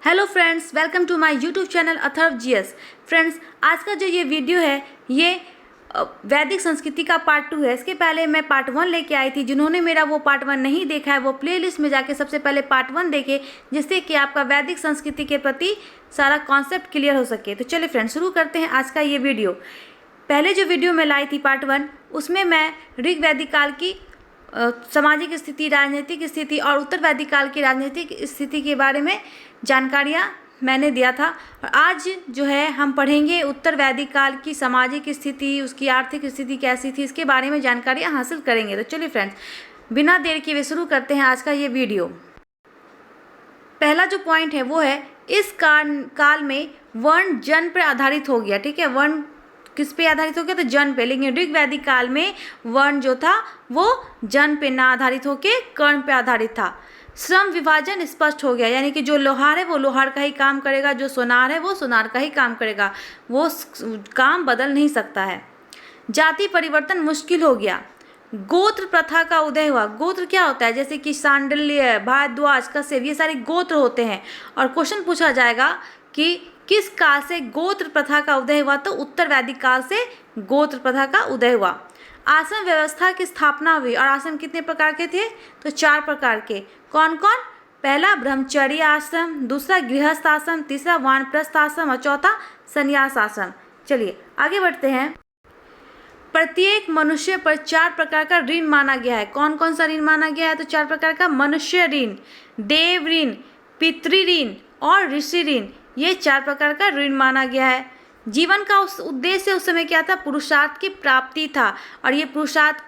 Hello friends, welcome to my YouTube channel Atharva GS. Friends, आज का जो ये वीडियो है ये वैदिक संस्कृति का पार्ट 2 है। इसके पहले मैं पार्ट 1 लेके आई थी। जिन्होंने मेरा वो पार्ट 1 नहीं देखा है वो प्लेलिस्ट में जाके सबसे पहले पार्ट 1 देखे, जिससे कि आपका वैदिक संस्कृति के प्रति सारा कॉन्सेप्ट क्लियर हो सके। तो चलिए फ्रेंड्स, शुरू करते हैं आज का ये वीडियो। पहले जो वीडियो मैं लाई थी पार्ट 1, उसमें मैं ऋग वैदिक काल की सामाजिक स्थिति, राजनीतिक स्थिति और उत्तर वैदिक काल की राजनीतिक स्थिति के बारे में जानकारियाँ मैंने दिया था। और आज जो है हम पढ़ेंगे उत्तर वैदिक काल की सामाजिक स्थिति, उसकी आर्थिक स्थिति कैसी थी, इसके बारे में जानकारियाँ हासिल करेंगे। तो चलिए फ्रेंड्स, बिना देर किए शुरू करते हैं आज का ये वीडियो। पहला जो पॉइंट है वो है इस काल में वर्ण जन पर आधारित हो गया। ठीक है, वर्ण किस पे आधारित हो गया? तो जन पे। लेकिन ऋग वैदिक काल में वर्ण जो था वो जन पे ना आधारित होके कर्ण पे आधारित था। श्रम विभाजन स्पष्ट हो गया, यानी कि जो लोहार है वो लोहार का ही काम करेगा, जो सोनार है वो सोनार का ही काम करेगा, वो काम बदल नहीं सकता है। जाति परिवर्तन मुश्किल हो गया। गोत्र प्रथा का उदय हुआ। गोत्र क्या होता है? जैसे कि सांडल्य, भारद्वाज, कश्यप, ये सारे गोत्र होते हैं। और क्वेश्चन पूछा जाएगा कि किस काल से गोत्र प्रथा का उदय हुआ? तो उत्तर वैदिक काल से गोत्र प्रथा का उदय हुआ। आश्रम व्यवस्था की स्थापना हुई। और आश्रम कितने प्रकार के थे? तो 4 प्रकार के। कौन कौन? पहला ब्रह्मचर्य आश्रम, दूसरा गृहस्थ आश्रम, तीसरा वानप्रस्थ आश्रम और चौथा संन्यास आश्रम। चलिए आगे बढ़ते हैं। प्रत्येक मनुष्य पर 4 प्रकार का ऋण माना गया है। कौन कौन सा ऋण माना गया है? तो 4 प्रकार का। मनुष्य ऋण, देव ऋण, पितृ ऋण और ऋषि ऋण, ये 4 प्रकार का ऋण माना गया है। जीवन का उस उद्देश्य उस समय क्या था? पुरुषार्थ की प्राप्ति था। और ये पुरुषार्थ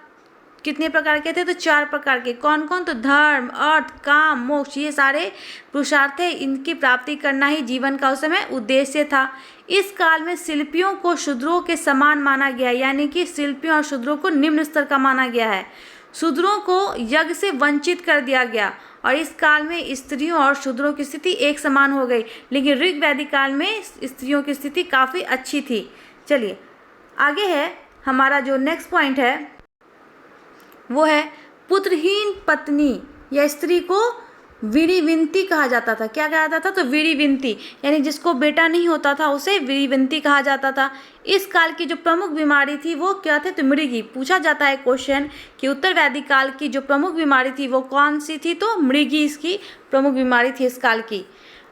कितने प्रकार के थे? तो 4 प्रकार के। कौन कौन? तो धर्म, अर्थ, काम, मोक्ष, ये सारे पुरुषार्थ है, इनकी प्राप्ति करना ही जीवन का उस समय उद्देश्य था। इस काल में शिल्पियों को शूद्रों के समान माना गया, यानी कि शिल्पियों और शूद्रों को निम्न स्तर का माना गया है। शूद्रों को यज्ञ से वंचित कर दिया गया। और इस काल में स्त्रियों और शूद्रों की स्थिति एक समान हो गई। लेकिन ऋग वैदिक काल में स्त्रियों की स्थिति काफ़ी अच्छी थी। चलिए आगे है हमारा जो नेक्स्ट पॉइंट है वो है पुत्रहीन पत्नी या स्त्री को वीरिविंती कहा जाता था। क्या कहा जाता था? तो वीरिविंती, यानी जिसको बेटा नहीं होता था उसे वीरिविंती कहा जाता था। इस काल की जो प्रमुख बीमारी थी वो क्या थी? तो मृगी। पूछा जाता है क्वेश्चन कि उत्तर वैदिक काल की जो प्रमुख बीमारी थी वो कौन सी थी? तो मृगी इसकी प्रमुख बीमारी थी इस काल की।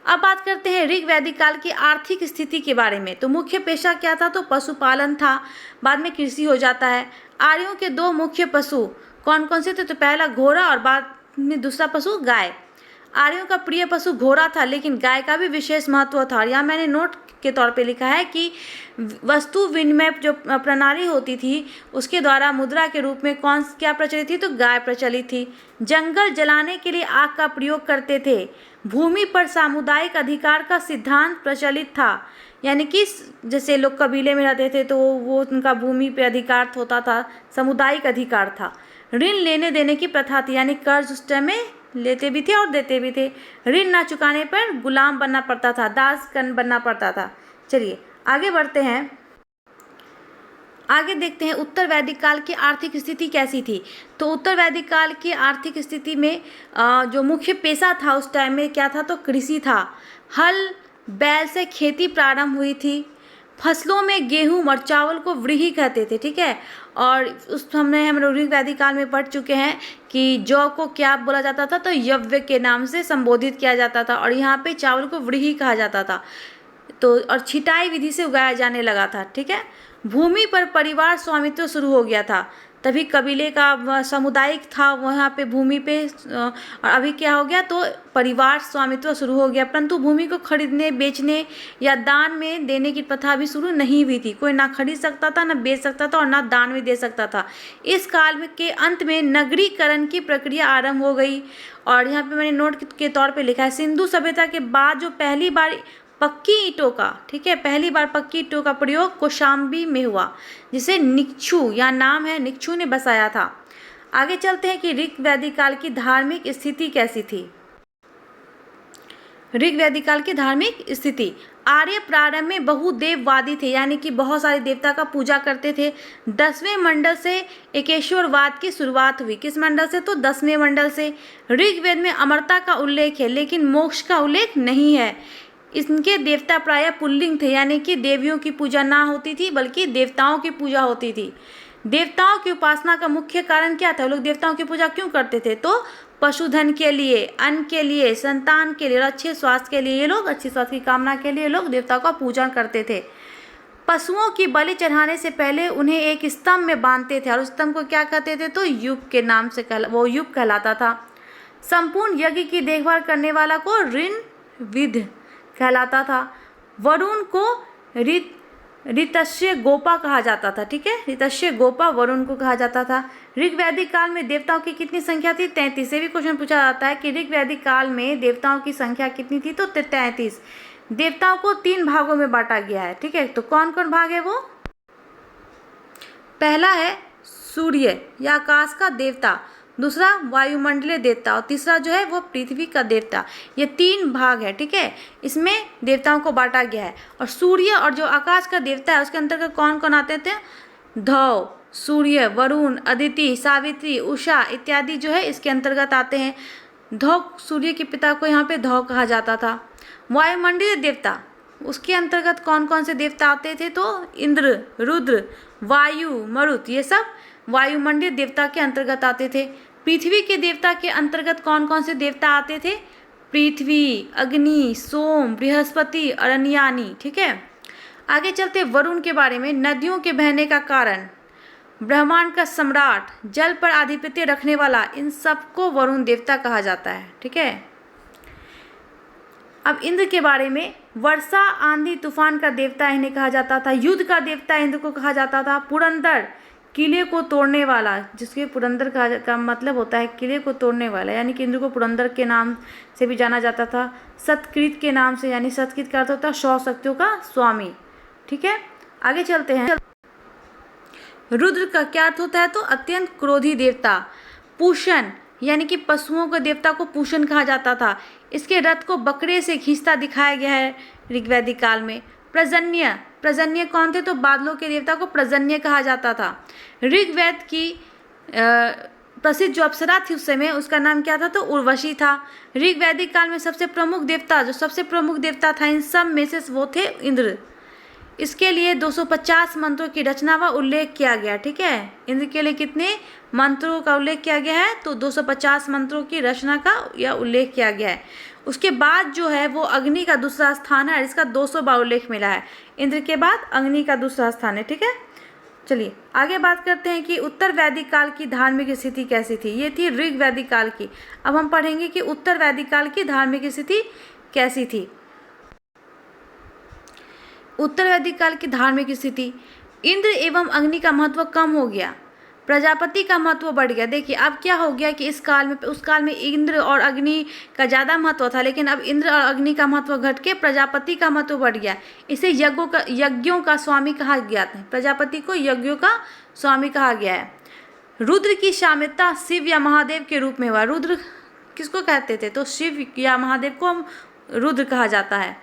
अब बात करते हैं ऋग वैदिक काल की आर्थिक स्थिति के बारे में। तो मुख्य पेशा क्या था? तो पशुपालन था, बाद में कृषि हो जाता है। आर्यों के 2 मुख्य पशु कौन कौन से थे? तो पहला घोड़ा और बाद में दूसरा पशु गाय। आर्यों का प्रिय पशु घोड़ा था, लेकिन गाय का भी विशेष महत्व था। और यहाँ मैंने नोट के तौर पे लिखा है कि वस्तु विनिमय जो प्रणाली होती थी उसके द्वारा मुद्रा के रूप में क्या प्रचलित थी? तो गाय प्रचलित थी। जंगल जलाने के लिए आग का प्रयोग करते थे। भूमि पर सामुदायिक अधिकार का सिद्धांत प्रचलित था, यानी कि जैसे लोग कबीले में रहते थे तो वो उनका भूमि पे अधिकार होता था, सामुदायिक अधिकार था। ऋण लेने देने की प्रथा थी, यानी कर्ज उस टाइम में लेते भी थे और देते भी थे। ऋण ना चुकाने पर गुलाम बनना पड़ता था, दास बनना पड़ता था। चलिए आगे बढ़ते हैं। आगे देखते हैं उत्तर वैदिक काल की आर्थिक स्थिति कैसी थी। तो उत्तर वैदिक काल की आर्थिक स्थिति में जो मुख्य पेशा था उस टाइम में क्या था? तो कृषि था। हल बैल से खेती प्रारंभ हुई थी। फसलों में गेहूं और चावल को व्रीहि कहते थे। ठीक है, और हम लोग ऋग वैदिक काल में पढ़ चुके हैं कि जौ को क्या बोला जाता था? तो यव्य के नाम से संबोधित किया जाता था। और यहाँ पे चावल को व्रीहि कहा जाता था। तो और छिटाई विधि से उगाया जाने लगा था। ठीक है, भूमि पर परिवार स्वामित्व शुरू हो गया था। तभी कबीले का सामुदायिक था वहाँ पे भूमि पे। और अभी क्या हो गया? तो परिवार स्वामित्व शुरू हो गया, परंतु भूमि को खरीदने, बेचने या दान में देने की प्रथा भी शुरू नहीं हुई थी। कोई ना खरीद सकता था, ना बेच सकता था और ना दान में दे सकता था। इस काल में के अंत में नगरीकरण की प्रक्रिया आरंभ हो गई। और यहाँ पे मैंने नोट के तौर पर लिखा है सिंधु सभ्यता के बाद जो पहली बार पक्की ईंटों का, ठीक है, पहली बार पक्की ईंटों का प्रयोग कौशाम्बी में हुआ, जिसे निक्षु या नाम है निक्षु ने बसाया था। आगे चलते हैं कि ऋग वैदिक काल की धार्मिक स्थिति कैसी थी। ऋग्वैदिक काल की धार्मिक स्थिति। आर्य प्रारंभ में बहुदेववादी थे, यानी कि बहुत सारे देवता का पूजा करते थे। 10वें मंडल से एकेश्वरवाद की शुरुआत हुई। किस मंडल से? तो 10वें मंडल से। ऋग्वेद में अमरता का उल्लेख है, लेकिन मोक्ष का उल्लेख नहीं है। इनके देवता प्रायः पुल्लिंग थे, यानी कि देवियों की पूजा ना होती थी बल्कि देवताओं की पूजा होती थी। देवताओं की उपासना का मुख्य कारण क्या था? वो लोग देवताओं की पूजा क्यों करते थे? तो पशुधन के लिए, अन्न के लिए, संतान के लिए, अच्छे स्वास्थ्य के लिए, ये लोग अच्छे स्वास्थ्य की कामना के लिए लोग देवताओं का पूजन करते थे। पशुओं की बलि चढ़ाने से पहले उन्हें एक स्तंभ में बांधते थे और उस स्तंभ को क्या कहते थे? तो युग के नाम से वो युग कहलाता था। संपूर्ण यज्ञ की देखभाल करने वाला को ऋणविद कहलाता था। वरुण को ऋतस्य गोपा कहा जाता था। ठीक है, ऋतस्य गोपा वरुण को कहा जाता था। ऋग्वैदिक काल में देवताओं की कितनी संख्या थी? 33। से भी क्वेश्चन पूछा जाता है कि ऋग्वैदिक काल में देवताओं की संख्या कितनी थी? तो 33। देवताओं को 3 भागों में बांटा गया है। ठीक है, तो कौन कौन भाग है वो? पहला है सूर्य या आकाश का देवता, दूसरा वायुमंडलीय देवता और तीसरा जो है वो पृथ्वी का देवता। ये 3 भाग है। ठीक है, इसमें देवताओं को बांटा गया है। और सूर्य और जो आकाश का देवता है उसके अंतर्गत कौन कौन आते थे? ध्रुव, सूर्य, वरुण, अदिति, सावित्री, उषा इत्यादि जो है इसके अंतर्गत आते हैं। ध्रुव, सूर्य के पिता को यहाँ पे ध्रुव कहा जाता था। वायुमंडलीय देवता, उसके अंतर्गत कौन कौन से देवता आते थे? तो इंद्र, रुद्र, वायु, मरुत, ये सब वायुमंडलीय देवता के अंतर्गत आते थे। पृथ्वी के देवता के अंतर्गत कौन कौन से देवता आते थे? पृथ्वी, अग्नि, सोम, बृहस्पति, अरण्यानी। ठीक है, आगे चलते वरुण के बारे में। नदियों के बहने का कारण, ब्रह्मांड का सम्राट, जल पर आधिपत्य रखने वाला, इन सबको वरुण देवता कहा जाता है। ठीक है, अब इंद्र के बारे में। वर्षा, आंधी, तूफान का देवता इन्हें कहा जाता था। युद्ध का देवता इंद्र को कहा जाता था। पुरंदर, किले को तोड़ने वाला, जिसके पुरंदर का मतलब होता है किले को तोड़ने वाला, यानी कि इंद्र को पुरंदर के नाम से भी जाना जाता था। सतकृत के नाम से, यानी सतकृत का अर्थ होता है 100 शक्तियों का स्वामी। ठीक है, आगे चलते हैं। रुद्र का क्या अर्थ होता है? तो अत्यंत क्रोधी देवता। पूषण, यानी कि पशुओं के देवता को पूषण कहा जाता था। इसके रथ को बकरे से खींचता दिखाया गया है ऋग्वैदिक काल में। प्रजन्य, प्रजन्य कौन थे? तो बादलों के देवता को प्रजन्य कहा जाता था। ऋग्वेद की प्रसिद्ध जो अप्सरा थी उस समय, उसका नाम क्या था? तो उर्वशी था। ऋग्वैदिक काल में सबसे प्रमुख देवता था इन सब में से वो थे इंद्र। इसके लिए 250 मंत्रों की रचना व उल्लेख किया गया। ठीक है, इंद्र के लिए कितने मंत्रों का उल्लेख किया गया है? तो 250 मंत्रों की रचना का यह उल्लेख किया गया है। उसके बाद जो है वो अग्नि का दूसरा स्थान है, इसका 200 बार उल्लेख मिला है। इंद्र के बाद अग्नि का दूसरा स्थान है। ठीक है, चलिए आगे बात करते हैं कि उत्तर वैदिक काल की धार्मिक स्थिति कैसी थी। ये थी ऋग्वैदिक काल की। अब हम पढ़ेंगे कि उत्तर वैदिक काल की धार्मिक स्थिति कैसी थी। उत्तर वैदिक काल की धार्मिक स्थिति, इंद्र एवं अग्नि का महत्व कम हो गया, प्रजापति का महत्व बढ़ गया। देखिए अब क्या हो गया कि उस काल में इंद्र और अग्नि का ज़्यादा महत्व था, लेकिन अब इंद्र और अग्नि का महत्व घट के प्रजापति का महत्व बढ़ गया। इसे यज्ञों का स्वामी कहा गया था। प्रजापति को यज्ञों का स्वामी कहा गया है। रुद्र की साम्यता शिव या महादेव के रूप में हुआ। रुद्र किसको कहते थे? तो शिव या महादेव को रुद्र कहा जाता है।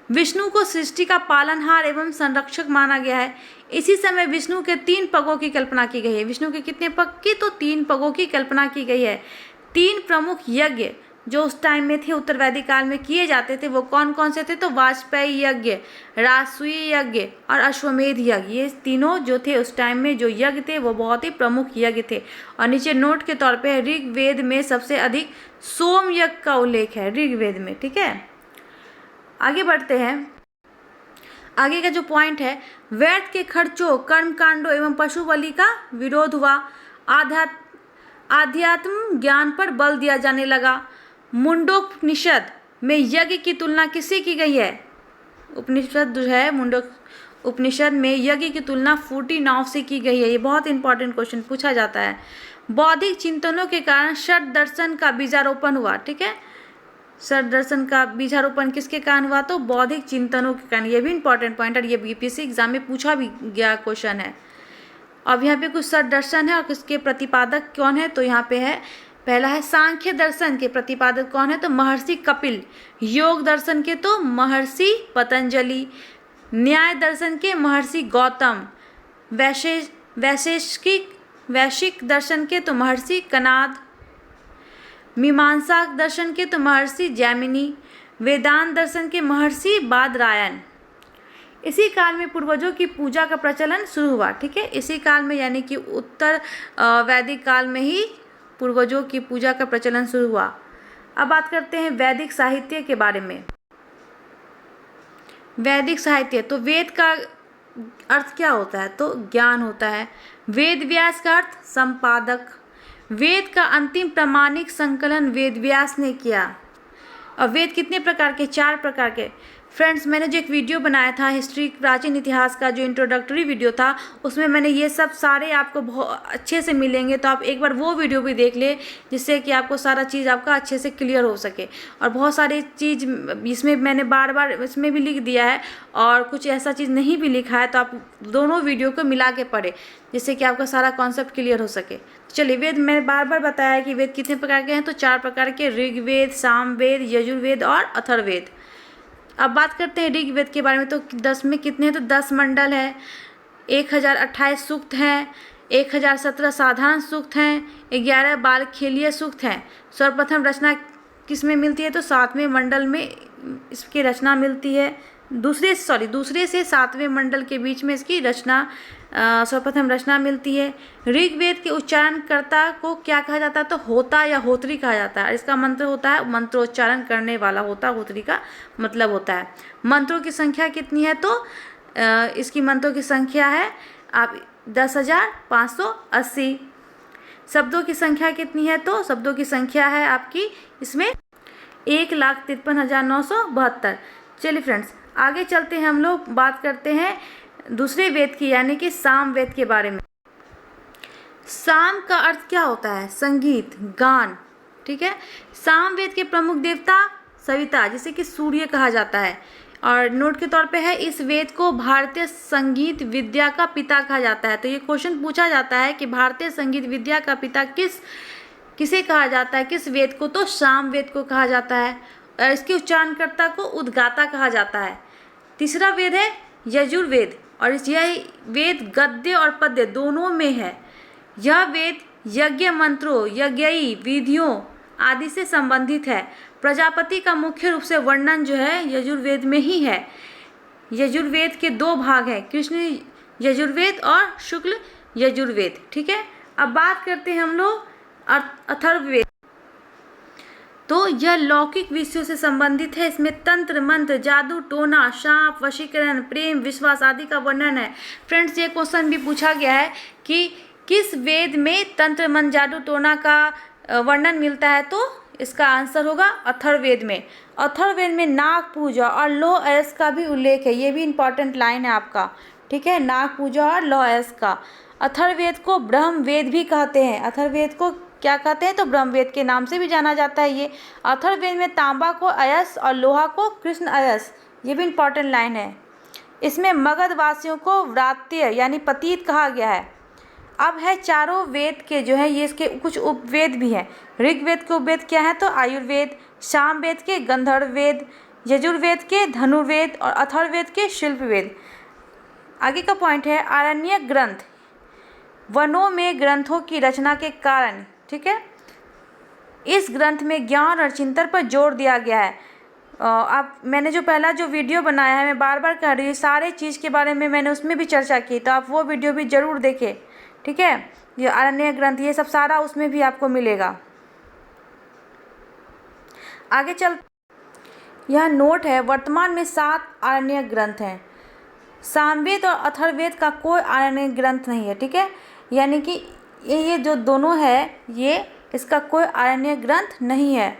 विष्णु को सृष्टि का पालनहार एवं संरक्षक माना गया है। इसी समय विष्णु के 3 पगों की कल्पना की गई है। विष्णु के कितने पग की? तो 3 पगों की कल्पना की गई है। 3 प्रमुख यज्ञ जो उस टाइम में थे, उत्तर वैदिक काल में किए जाते थे, वो कौन कौन से थे? तो वाजपेयी यज्ञ, राजसूय यज्ञ और अश्वमेध यज्ञ। ये तीनों जो थे उस टाइम में जो यज्ञ थे वो बहुत ही प्रमुख यज्ञ थे। और नीचे नोट के तौर पे ऋग्वेद में सबसे अधिक सोम यज्ञ का उल्लेख है ऋग्वेद में। ठीक है, आगे बढ़ते हैं। आगे का जो पॉइंट है, व्यर्थ के खर्चों, कर्म कांडों एवं पशु बलि का विरोध हुआ। आध्यात्म ज्ञान पर बल दिया जाने लगा। मुंडोपनिषद में यज्ञ की तुलना किससे की गई है? उपनिषद जो है उपनिषद में यज्ञ की तुलना फूटी नाव से की गई है। ये बहुत इंपॉर्टेंट क्वेश्चन पूछा जाता है। बौद्धिक चिंतनों के कारण षट दर्शन का बीजारोपण हुआ। ठीक है, षट दर्शन का बीजारोपण किसके कारण हुआ? तो बौद्धिक चिंतनों के कारण। ये भी इंपॉर्टेंट पॉइंट है, ये बीपीएससी एग्जाम में पूछा भी गया क्वेश्चन है। अब यहाँ पे कुछ षट दर्शन है और किसके प्रतिपादक कौन है? तो यहाँ पे है पहला है सांख्य दर्शन के प्रतिपादक कौन है, तो महर्षि कपिल। योग दर्शन के तो महर्षि पतंजलि। न्याय दर्शन के महर्षि गौतम। वैशेषिक दर्शन के तो महर्षि कणाद। मीमांसा दर्शन के तो महर्षि जैमिनी। वेदांत दर्शन के महर्षि बादरायण। इसी काल में पूर्वजों की पूजा का प्रचलन शुरू हुआ। ठीक है, इसी काल में यानी कि उत्तर वैदिक काल में ही पूर्वजों की पूजा का प्रचलन शुरू हुआ। अब बात करते हैं वैदिक साहित्य के बारे में। वैदिक साहित्य, तो वेद का अर्थ क्या होता है, तो ज्ञान होता है। वेद व्यास का अर्थ संपादक। वेद का अंतिम प्रामाणिक संकलन वेद व्यास ने किया। और वेद कितने प्रकार के, 4 प्रकार के। फ्रेंड्स, मैंने जो एक वीडियो बनाया था हिस्ट्री, प्राचीन इतिहास का जो इंट्रोडक्टरी वीडियो था, उसमें मैंने ये सब सारे आपको बहुत अच्छे से मिलेंगे, तो आप एक बार वो वीडियो भी देख ले, जिससे कि आपको सारा चीज़ आपका अच्छे से क्लियर हो सके। और बहुत सारी चीज़ इसमें मैंने बार बार इसमें भी लिख दिया है, और कुछ ऐसा चीज़ नहीं भी लिखा है, तो आप दोनों वीडियो को मिला के पढ़े, जिससे कि आपका सारा कॉन्सेप्ट क्लियर हो सके। चलिए, वेद मैंने बार बार बताया है कि वेद कितने प्रकार के हैं, तो 4 प्रकार के, ऋग्वेद, सामवेद, यजुर्वेद और अथर्ववेद। अब बात करते हैं ऋग्वेद के बारे में, तो 10 में कितने हैं, तो 10 मंडल है, 1028 सूक्त हैं, 1017 साधारण सूक्त हैं, 11 बालखेलीय सूक्त हैं। सर्वप्रथम रचना किस में मिलती है, तो 7वें मंडल में इसकी रचना मिलती है। दूसरे से 7वें मंडल के बीच में इसकी रचना सर्वप्रथम रचना मिलती है। ऋग्वेद के उच्चारणकर्ता को क्या कहा जाता है, तो होता या होत्री कहा जाता है। इसका मंत्र होता है मंत्रोच्चारण करने वाला, होता होत्री का मतलब होता है। मंत्रों की संख्या कितनी है, तो इसकी मंत्रों की संख्या है आप 10,580। शब्दों की संख्या कितनी है, तो शब्दों की संख्या है आपकी इसमें 1,53,972। चलिए फ्रेंड्स, आगे चलते हैं, हम लोग बात करते हैं दूसरे वेद की, यानी कि सामवेद के बारे में। साम का अर्थ क्या होता है, संगीत, गान। ठीक है, सामवेद के प्रमुख देवता सविता, जिसे कि सूर्य कहा जाता है। और नोट के तौर पे है, इस वेद को भारतीय संगीत विद्या का पिता कहा जाता है। तो ये क्वेश्चन पूछा जाता है कि भारतीय संगीत विद्या का पिता किसे कहा जाता है, किस वेद को, तो सामवेद को कहा जाता है। और इसके उच्चारणकर्ता को उद्गाता कहा जाता है। तीसरा वेद है यजुर्वेद, और यह वेद गद्य और पद्य दोनों में है। यह वेद यज्ञ मंत्रों, यज्ञई विधियों आदि से संबंधित है। प्रजापति का मुख्य रूप से वर्णन जो है यजुर्वेद में ही है। यजुर्वेद के 2 भाग हैं, कृष्ण यजुर्वेद और शुक्ल यजुर्वेद। ठीक है, अब बात करते हैं हम लोग अथर्ववेद। तो यह लौकिक विषयों से संबंधित है। इसमें तंत्र, मंत्र, जादू टोना, शाप, वशीकरण, प्रेम, विश्वास आदि का वर्णन है। फ्रेंड्स, ये क्वेश्चन भी पूछा गया है कि किस वेद में तंत्र, मंत्र, जादू टोना का वर्णन मिलता है, तो इसका आंसर होगा अथर्ववेद में। अथर्ववेद में नाग पूजा और लौह अयस्क का भी उल्लेख है। ये भी इंपॉर्टेंट लाइन है आपका। ठीक है, नाग पूजा और लौह अयस्क का। अथर्ववेद को ब्रह्म वेद भी कहते हैं। अथर्ववेद को क्या कहते हैं, तो ब्रह्मवेद के नाम से भी जाना जाता है। ये अथर्ववेद में तांबा को अयस और लोहा को कृष्ण अयस, ये भी इंपॉर्टेंट लाइन है। इसमें मगध वासियों को व्रात्य यानी पतित कहा गया है। अब है चारों वेद के जो है ये इसके कुछ उपवेद भी हैं। ऋग्वेद के उपवेद क्या है, तो आयुर्वेद, सामवेद के गंधर्व वेद, यजुर्वेद के धनुर्वेद और अथर्ववेद के शिल्पवेद। आगे का पॉइंट है आरण्यक ग्रंथ, वनों में ग्रंथों की रचना के कारण। ठीक है, इस ग्रंथ में ज्ञान और चिंतन पर जोर दिया गया है। अब मैंने जो पहला जो वीडियो बनाया है, मैं बार बार कह रही हूँ, सारे चीज़ के बारे में मैंने उसमें भी चर्चा की, तो आप वो वीडियो भी ज़रूर देखें। ठीक है, ये आरण्यक ग्रंथ, ये सब सारा उसमें भी आपको मिलेगा। आगे चल, यह नोट है, वर्तमान में 7 आरण्यक ग्रंथ हैं। सामवेद और अथर्ववेद का कोई आरण्यक ग्रंथ नहीं है। ठीक है, यानी कि ये जो दोनों है, ये इसका कोई आरण्यक ग्रंथ नहीं है।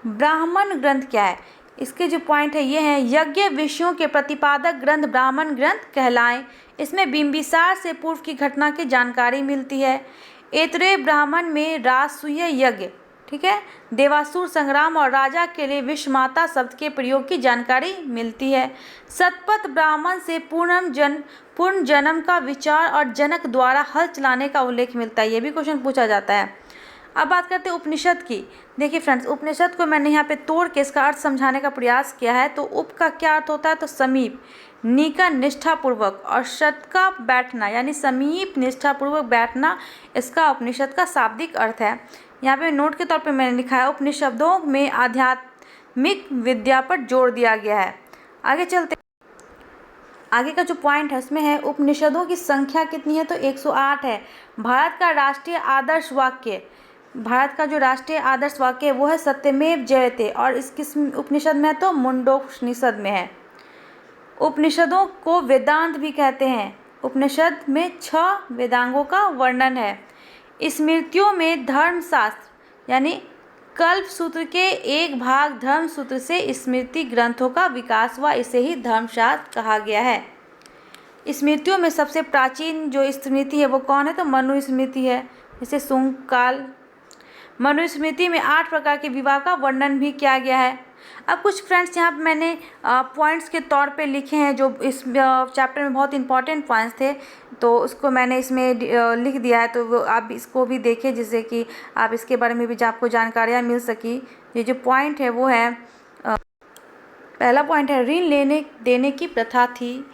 ब्राह्मण ग्रंथ क्या है, इसके जो पॉइंट है ये हैं, यज्ञ विषयों के प्रतिपादक ग्रंथ ब्राह्मण ग्रंथ कहलाएं। इसमें बिंबिसार से पूर्व की घटना की जानकारी मिलती है। ऐतरेय ब्राह्मण में राजसूय यज्ञ, ठीक है, देवासुर संग्राम और राजा के लिए विश्वमाता शब्द के प्रयोग की जानकारी मिलती है। शतपथ ब्राह्मण से पूर्ण जन्म का विचार और जनक द्वारा हल चलाने का उल्लेख मिलता है। ये भी क्वेश्चन पूछा जाता है। अब बात करते हैं उपनिषद की। देखिए फ्रेंड्स, उपनिषद को मैंने यहाँ पे तोड़ के इसका अर्थ समझाने का प्रयास किया है। तो उप का क्या अर्थ होता है, तो समीप, नी का निष्ठापूर्वक, और शत का बैठना, यानी समीप निष्ठापूर्वक बैठना, इसका उपनिषद का शाब्दिक अर्थ है। यहाँ पे नोट के तौर पे मैंने लिखा है, उपनिषदों में आध्यात्मिक विद्या पर जोर दिया गया है। आगे चलते, आगे का जो पॉइंट है उसमें है उपनिषदों की संख्या कितनी है, तो 108 है। भारत का राष्ट्रीय आदर्श वाक्य, भारत का जो राष्ट्रीय आदर्श वाक्य है वो है सत्यमेव जयते, और इस किस उपनिषद में है, तो मुंडोपनिषद में है। उपनिषदों को वेदांत भी कहते हैं। उपनिषद में 6 वेदांगों का वर्णन है। स्मृतियों में धर्मशास्त्र यानी कल्प सूत्र के एक भाग धर्म सूत्र से स्मृति ग्रंथों का विकास हुआ, इसे ही धर्मशास्त्र कहा गया है। स्मृतियों में सबसे प्राचीन जो स्मृति है वो कौन है, तो मनुस्मृति है। इसे शुंग काल, मनुस्मृति में 8 प्रकार के विवाह का वर्णन भी किया गया है। अब कुछ फ्रेंड्स यहाँ पे मैंने पॉइंट्स के तौर पे लिखे हैं जो इस चैप्टर में बहुत इंपॉर्टेंट पॉइंट्स थे, तो उसको मैंने इसमें लिख दिया है। तो वो आप इसको भी देखें जिससे कि आप इसके बारे में भी आपको जानकारियाँ मिल सकी। ये जो पॉइंट है वो है, पहला पॉइंट है ऋण लेने देने की प्रथा थी।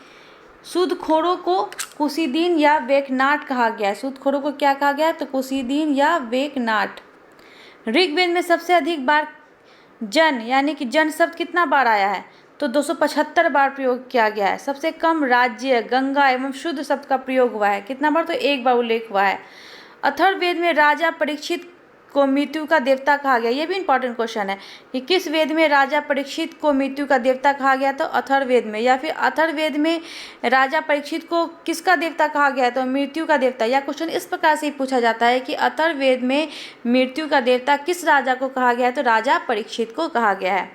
सूदखोरों को कुसीदीन या वेकनाट कहा गया है। सूदखोरों को क्या कहा गया है, तो कुसीदीन या वेकनाट। ऋग्वेद में सबसे अधिक बार जन यानी कि जन शब्द कितना बार आया है, तो 275 बार प्रयोग किया गया है। सबसे कम राज्य, गंगा एवं शुद्ध शब्द का प्रयोग हुआ है, कितना बार, तो 1 बार उल्लेख हुआ है। अथर्ववेद में राजा परीक्षित को मृत्यु का देवता कहा गया। ये भी इंपॉर्टेंट क्वेश्चन है कि किस वेद में राजा परीक्षित को मृत्यु का देवता कहा गया, तो अथर्ववेद में। या फिर अथर्ववेद में राजा परीक्षित को किसका देवता कहा गया है, तो मृत्यु का देवता। या क्वेश्चन इस प्रकार से ही पूछा जाता है कि अथर्ववेद में मृत्यु का देवता किस राजा को कहा गया है, तो राजा परीक्षित को कहा गया है।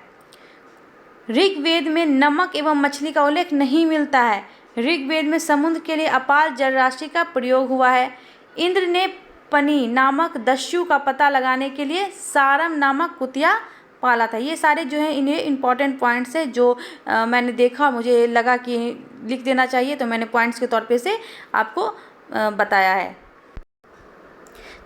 ऋग्वेद में नमक एवं मछली का उल्लेख नहीं मिलता है। ऋग्वेद में समुद्र के लिए अपार जलराशि का प्रयोग हुआ है। इंद्र ने पनी नामक दस्यु का पता लगाने के लिए सारम नामक कुतिया पाला था। ये सारे जो हैं इन्हें इंपॉर्टेंट पॉइंट्स है जो मैंने देखा, मुझे लगा कि लिख देना चाहिए, तो मैंने पॉइंट्स के तौर पे से आपको बताया है।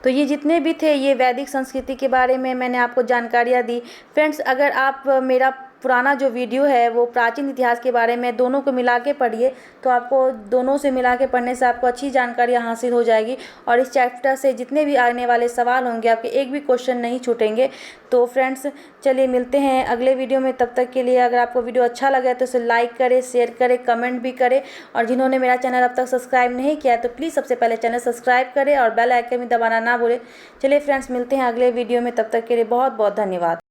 तो ये जितने भी थे ये वैदिक संस्कृति के बारे में मैंने आपको जानकारियाँ दी। फ्रेंड्स, अगर आप मेरा पुराना जो वीडियो है वो प्राचीन इतिहास के बारे में, दोनों को मिला के पढ़िए, तो आपको दोनों से मिला के पढ़ने से आपको अच्छी जानकारियाँ हासिल हो जाएगी, और इस चैप्टर से जितने भी आने वाले सवाल होंगे आपके एक भी क्वेश्चन नहीं छूटेंगे। तो फ्रेंड्स चलिए मिलते हैं अगले वीडियो में। तब तक के लिए अगर आपको वीडियो अच्छा लगे तो इसे लाइक करें, शेयर करें, कमेंट भी करें, और जिन्होंने मेरा चैनल अब तक सब्सक्राइब नहीं किया तो प्लीज़ सबसे पहले चैनल सब्सक्राइब करें और बेल आइकन भी दबाना ना भूलें। चलिए फ्रेंड्स मिलते हैं अगले वीडियो में, तब तक के लिए बहुत बहुत धन्यवाद।